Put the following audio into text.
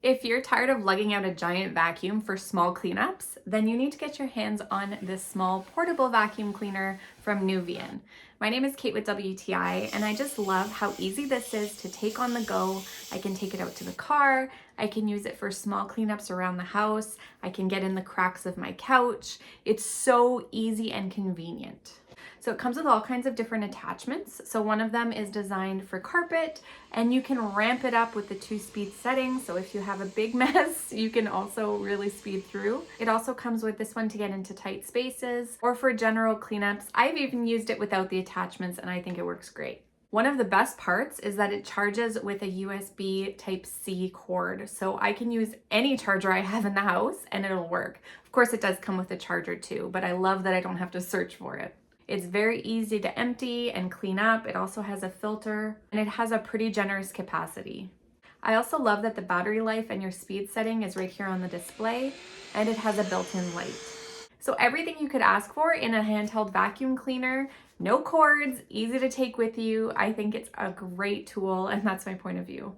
If you're tired of lugging out a giant vacuum for small cleanups, then you need to get your hands on this small portable vacuum cleaner from Nuvian. My name is Kate with WTI, and I just love how easy this is to take on the go. I can take it out to the car, I can use it for small cleanups around the house, I can get in the cracks of my couch. It's so easy and convenient. So it comes with all kinds of different attachments. So one of them is designed for carpet, and you can ramp it up with the 2-speed setting. So if you have a big mess, you can also really speed through. It also comes with this one to get into tight spaces or for general cleanups. I've even used it without the attachments, and I think it works great. One of the best parts is that it charges with a USB Type-C cord. So I can use any charger I have in the house and it'll work. Of course, it does come with a charger too, but I love that I don't have to search for it. It's very easy to empty and clean up. It also has a filter, and it has a pretty generous capacity. I also love that the battery life and your speed setting is right here on the display, and it has a built-in light. So everything you could ask for in a handheld vacuum cleaner, no cords, easy to take with you. I think it's a great tool, and that's my point of view.